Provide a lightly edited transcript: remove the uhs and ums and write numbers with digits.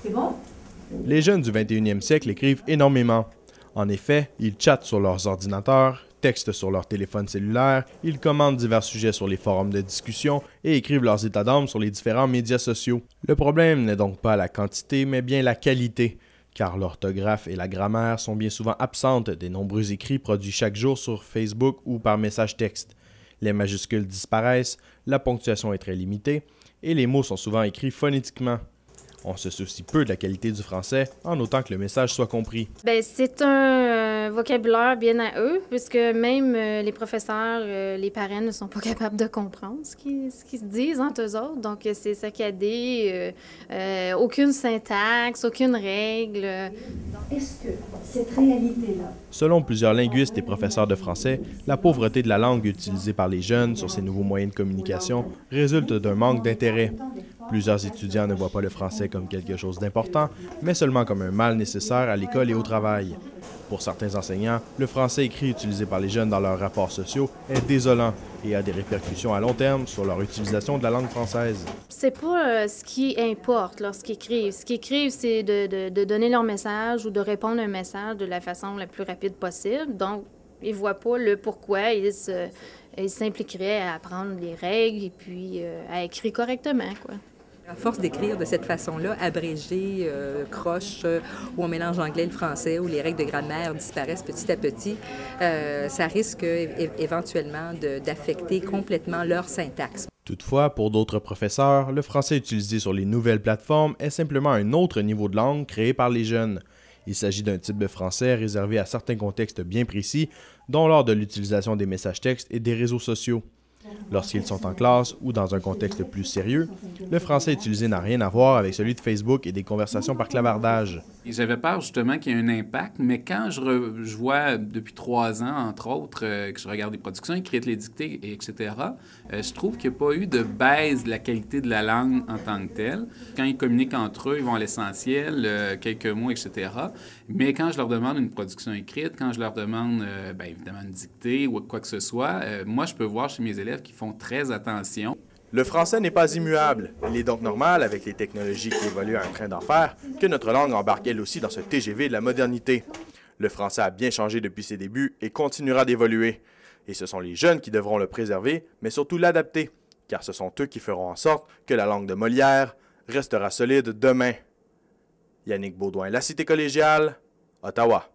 C'est bon? Les jeunes du 21e siècle écrivent énormément. En effet, ils chattent sur leurs ordinateurs, textent sur leur téléphone cellulaire, ils commentent divers sujets sur les forums de discussion et écrivent leurs états d'âme sur les différents médias sociaux. Le problème n'est donc pas la quantité, mais bien la qualité, car l'orthographe et la grammaire sont bien souvent absentes des nombreux écrits produits chaque jour sur Facebook ou par message texte. Les majuscules disparaissent, la ponctuation est très limitée, et les mots sont souvent écrits phonétiquement. On se soucie peu de la qualité du français, en autant que le message soit compris. Bien, c'est un vocabulaire bien à eux, puisque même les professeurs, les parents ne sont pas capables de comprendre ce qu'ils se disent entre eux autres. Donc, c'est saccadé, aucune syntaxe, aucune règle. Est-ce que cette réalité-là... Selon plusieurs linguistes et professeurs de français, la pauvreté de la langue utilisée par les jeunes sur ces nouveaux moyens de communication résulte d'un manque d'intérêt. Plusieurs étudiants ne voient pas le français comme quelque chose d'important, mais seulement comme un mal nécessaire à l'école et au travail. Pour certains enseignants, le français écrit utilisé par les jeunes dans leurs rapports sociaux est désolant et a des répercussions à long terme sur leur utilisation de la langue française. C'est pas ce qui importe lorsqu'ils écrivent. Ce qu'ils écrivent, c'est de donner leur message ou de répondre à un message de la façon la plus rapide possible. Donc, ils voient pas le pourquoi ils s'impliqueraient à apprendre les règles et puis à écrire correctement, quoi. À force d'écrire de cette façon-là, abrégé, croche, où on mélange l'anglais et le français, où les règles de grammaire disparaissent petit à petit, ça risque éventuellement d'affecter complètement leur syntaxe. Toutefois, pour d'autres professeurs, le français utilisé sur les nouvelles plateformes est simplement un autre niveau de langue créé par les jeunes. Il s'agit d'un type de français réservé à certains contextes bien précis, dont lors de l'utilisation des messages textes et des réseaux sociaux. Lorsqu'ils sont en classe ou dans un contexte plus sérieux, le français utilisé n'a rien à voir avec celui de Facebook et des conversations par clavardage. J'avais peur justement qu'il y ait un impact, mais quand je vois depuis 3 ans, entre autres, que je regarde des productions écrites, les dictées, etc., je trouve qu'il n'y a pas eu de baisse de la qualité de la langue en tant que telle. Quand ils communiquent entre eux, ils vont à l'essentiel, quelques mots, etc. Mais quand je leur demande une production écrite, quand je leur demande, évidemment, une dictée ou quoi que ce soit, moi, je peux voir chez mes élèves qu'ils font très attention. Le français n'est pas immuable. Il est donc normal, avec les technologies qui évoluent à un train d'enfer, que notre langue embarque elle aussi dans ce TGV de la modernité. Le français a bien changé depuis ses débuts et continuera d'évoluer. Et ce sont les jeunes qui devront le préserver, mais surtout l'adapter, car ce sont eux qui feront en sorte que la langue de Molière restera solide demain. Yannick Beaudoin, La Cité collégiale, Ottawa.